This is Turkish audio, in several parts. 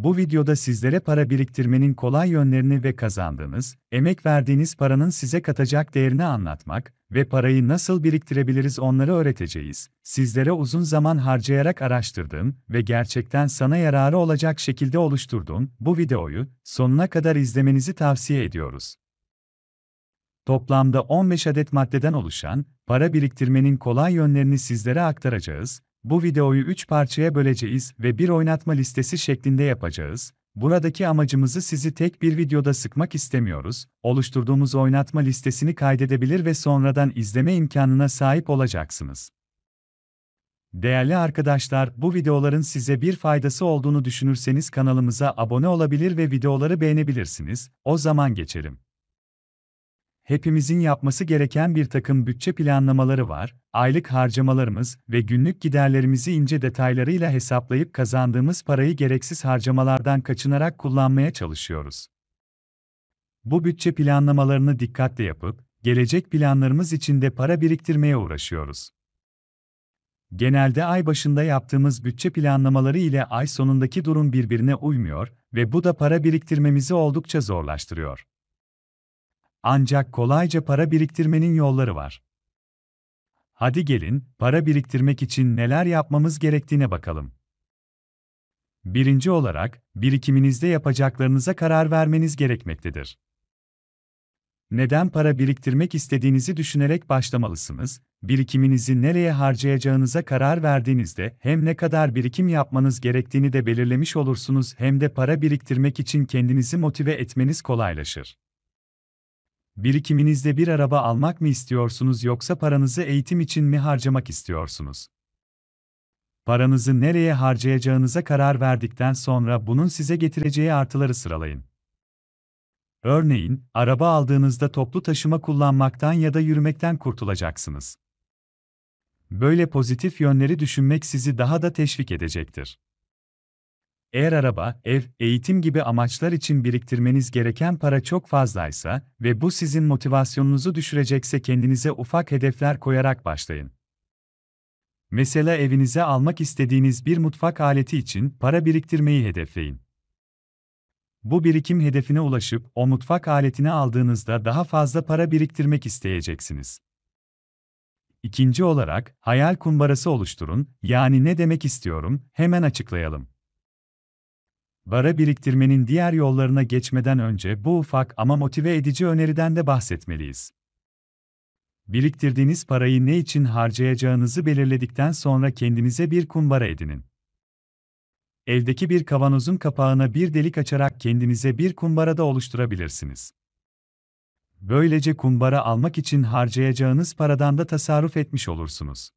Bu videoda sizlere para biriktirmenin kolay yönlerini ve kazandığınız, emek verdiğiniz paranın size katacak değerini anlatmak ve parayı nasıl biriktirebiliriz onları öğreteceğiz. Sizlere uzun zaman harcayarak araştırdığım ve gerçekten sana yararı olacak şekilde oluşturduğum bu videoyu sonuna kadar izlemenizi tavsiye ediyoruz. Toplamda 15 adet maddeden oluşan, para biriktirmenin kolay yönlerini sizlere aktaracağız. Bu videoyu 3 parçaya böleceğiz ve bir oynatma listesi şeklinde yapacağız. Buradaki amacımızı sizi tek bir videoda sıkmak istemiyoruz. Oluşturduğumuz oynatma listesini kaydedebilir ve sonradan izleme imkanına sahip olacaksınız. Değerli arkadaşlar, bu videoların size bir faydası olduğunu düşünürseniz kanalımıza abone olabilir ve videoları beğenebilirsiniz. O zaman geçelim. Hepimizin yapması gereken bir takım bütçe planlamaları var. Aylık harcamalarımız ve günlük giderlerimizi ince detaylarıyla hesaplayıp kazandığımız parayı gereksiz harcamalardan kaçınarak kullanmaya çalışıyoruz. Bu bütçe planlamalarını dikkatle yapıp, gelecek planlarımız için de para biriktirmeye uğraşıyoruz. Genelde ay başında yaptığımız bütçe planlamaları ile ay sonundaki durum birbirine uymuyor ve bu da para biriktirmemizi oldukça zorlaştırıyor. Ancak kolayca para biriktirmenin yolları var. Hadi gelin, para biriktirmek için neler yapmamız gerektiğine bakalım. Birinci olarak, birikiminizde yapacaklarınıza karar vermeniz gerekmektedir. Neden para biriktirmek istediğinizi düşünerek başlamalısınız. Birikiminizi nereye harcayacağınıza karar verdiğinizde hem ne kadar birikim yapmanız gerektiğini de belirlemiş olursunuz hem de para biriktirmek için kendinizi motive etmeniz kolaylaşır. Birikiminizde bir araba almak mı istiyorsunuz yoksa paranızı eğitim için mi harcamak istiyorsunuz? Paranızı nereye harcayacağınıza karar verdikten sonra bunun size getireceği artıları sıralayın. Örneğin, araba aldığınızda toplu taşıma kullanmaktan ya da yürümekten kurtulacaksınız. Böyle pozitif yönleri düşünmek sizi daha da teşvik edecektir. Eğer araba, ev, eğitim gibi amaçlar için biriktirmeniz gereken para çok fazlaysa ve bu sizin motivasyonunuzu düşürecekse kendinize ufak hedefler koyarak başlayın. Mesela evinize almak istediğiniz bir mutfak aleti için para biriktirmeyi hedefleyin. Bu birikim hedefine ulaşıp o mutfak aletini aldığınızda daha fazla para biriktirmek isteyeceksiniz. İkinci olarak, hayal kumbarası oluşturun. Yani ne demek istiyorum, hemen açıklayalım. Para biriktirmenin diğer yollarına geçmeden önce bu ufak ama motive edici öneriden de bahsetmeliyiz. Biriktirdiğiniz parayı ne için harcayacağınızı belirledikten sonra kendinize bir kumbara edinin. Evdeki bir kavanozun kapağına bir delik açarak kendinize bir kumbara da oluşturabilirsiniz. Böylece kumbara almak için harcayacağınız paradan da tasarruf etmiş olursunuz.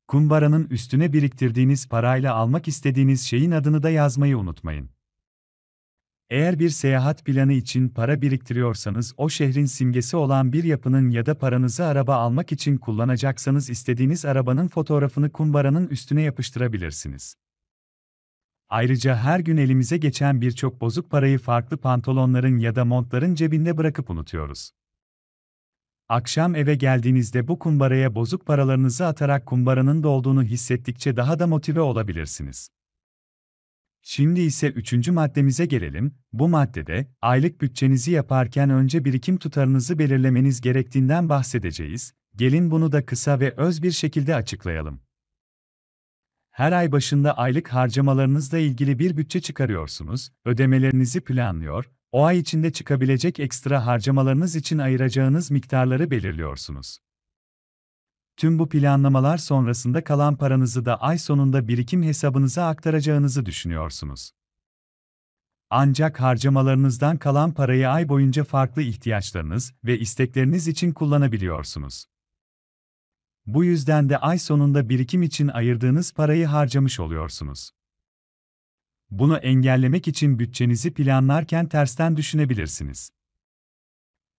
Kumbaranın üstüne biriktirdiğiniz parayla almak istediğiniz şeyin adını da yazmayı unutmayın. Eğer bir seyahat planı için para biriktiriyorsanız o şehrin simgesi olan bir yapının ya da paranızı araba almak için kullanacaksanız istediğiniz arabanın fotoğrafını kumbaranın üstüne yapıştırabilirsiniz. Ayrıca her gün elimize geçen birçok bozuk parayı farklı pantolonların ya da montların cebinde bırakıp unutuyoruz. Akşam eve geldiğinizde bu kumbaraya bozuk paralarınızı atarak kumbaranın dolduğunu hissettikçe daha da motive olabilirsiniz. Şimdi ise üçüncü maddemize gelelim. Bu maddede, aylık bütçenizi yaparken önce birikim tutarınızı belirlemeniz gerektiğinden bahsedeceğiz. Gelin bunu da kısa ve öz bir şekilde açıklayalım. Her ay başında aylık harcamalarınızla ilgili bir bütçe çıkarıyorsunuz, ödemelerinizi planlıyor, o ay içinde çıkabilecek ekstra harcamalarınız için ayıracağınız miktarları belirliyorsunuz. Tüm bu planlamalar sonrasında kalan paranızı da ay sonunda birikim hesabınıza aktaracağınızı düşünüyorsunuz. Ancak harcamalarınızdan kalan parayı ay boyunca farklı ihtiyaçlarınız ve istekleriniz için kullanabiliyorsunuz. Bu yüzden de ay sonunda birikim için ayırdığınız parayı harcamış oluyorsunuz. Bunu engellemek için bütçenizi planlarken tersten düşünebilirsiniz.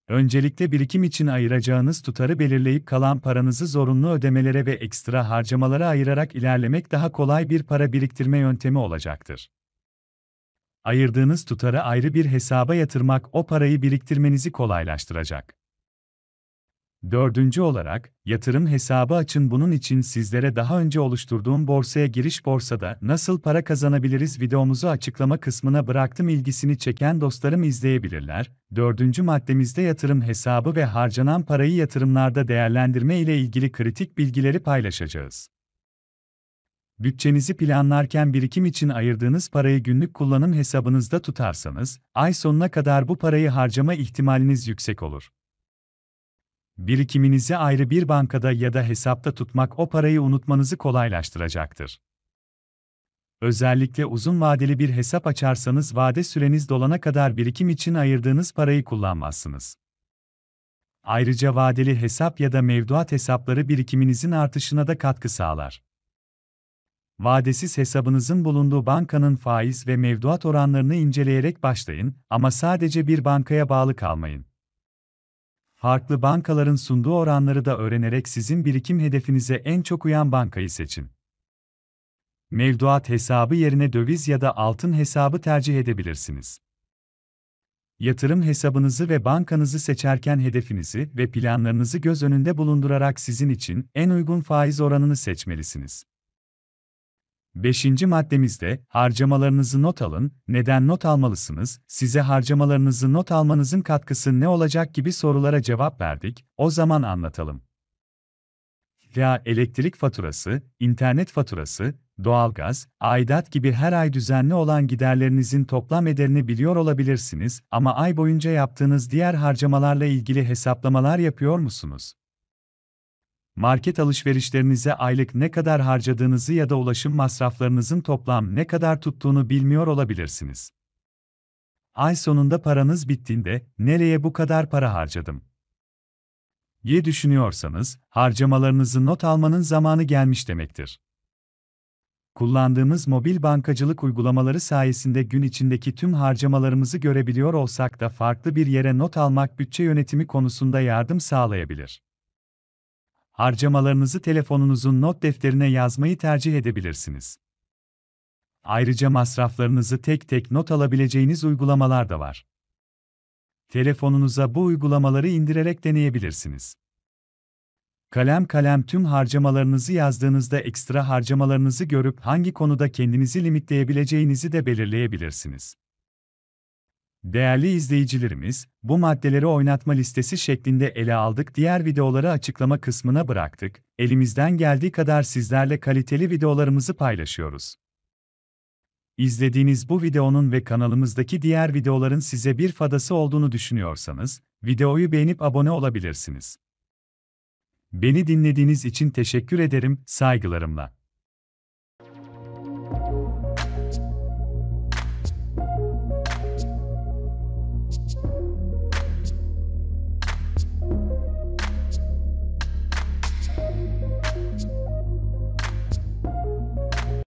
Öncelikle birikim için ayıracağınız tutarı belirleyip kalan paranızı zorunlu ödemelere ve ekstra harcamalara ayırarak ilerlemek daha kolay bir para biriktirme yöntemi olacaktır. Ayırdığınız tutarı ayrı bir hesaba yatırmak o parayı biriktirmenizi kolaylaştıracak. Dördüncü olarak, yatırım hesabı açın. Bunun için sizlere daha önce oluşturduğum borsaya giriş, borsada nasıl para kazanabiliriz videomuzu açıklama kısmına bıraktım. İlgisini çeken dostlarım izleyebilirler. Dördüncü maddemizde yatırım hesabı ve harcanan parayı yatırımlarda değerlendirme ile ilgili kritik bilgileri paylaşacağız. Bütçenizi planlarken birikim için ayırdığınız parayı günlük kullanım hesabınızda tutarsanız, ay sonuna kadar bu parayı harcama ihtimaliniz yüksek olur. Birikiminizi ayrı bir bankada ya da hesapta tutmak o parayı unutmanızı kolaylaştıracaktır. Özellikle uzun vadeli bir hesap açarsanız vade süreniz dolana kadar birikim için ayırdığınız parayı kullanmazsınız. Ayrıca vadeli hesap ya da mevduat hesapları birikiminizin artışına da katkı sağlar. Vadesiz hesabınızın bulunduğu bankanın faiz ve mevduat oranlarını inceleyerek başlayın ama sadece bir bankaya bağlı kalmayın. Farklı bankaların sunduğu oranları da öğrenerek sizin birikim hedefinize en çok uyan bankayı seçin. Mevduat hesabı yerine döviz ya da altın hesabı tercih edebilirsiniz. Yatırım hesabınızı ve bankanızı seçerken hedefinizi ve planlarınızı göz önünde bulundurarak sizin için en uygun faiz oranını seçmelisiniz. Beşinci maddemizde, harcamalarınızı not alın. Neden not almalısınız? Size harcamalarınızı not almanızın katkısı ne olacak gibi sorulara cevap verdik, o zaman anlatalım. Ya elektrik faturası, internet faturası, doğalgaz, aidat gibi her ay düzenli olan giderlerinizin toplam ederini biliyor olabilirsiniz ama ay boyunca yaptığınız diğer harcamalarla ilgili hesaplamalar yapıyor musunuz? Market alışverişlerinize aylık ne kadar harcadığınızı ya da ulaşım masraflarınızın toplam ne kadar tuttuğunu bilmiyor olabilirsiniz. Ay sonunda paranız bittiğinde, nereye bu kadar para harcadım diye düşünüyorsanız, harcamalarınızı not almanın zamanı gelmiş demektir. Kullandığımız mobil bankacılık uygulamaları sayesinde gün içindeki tüm harcamalarımızı görebiliyor olsak da farklı bir yere not almak bütçe yönetimi konusunda yardım sağlayabilir. Harcamalarınızı telefonunuzun not defterine yazmayı tercih edebilirsiniz. Ayrıca masraflarınızı tek tek not alabileceğiniz uygulamalar da var. Telefonunuza bu uygulamaları indirerek deneyebilirsiniz. Kalem kalem tüm harcamalarınızı yazdığınızda ekstra harcamalarınızı görüp hangi konuda kendinizi limitleyebileceğinizi de belirleyebilirsiniz. Değerli izleyicilerimiz, bu maddeleri oynatma listesi şeklinde ele aldık. Diğer videoları açıklama kısmına bıraktık. Elimizden geldiği kadar sizlerle kaliteli videolarımızı paylaşıyoruz. İzlediğiniz bu videonun ve kanalımızdaki diğer videoların size bir faydası olduğunu düşünüyorsanız, videoyu beğenip abone olabilirsiniz. Beni dinlediğiniz için teşekkür ederim, saygılarımla.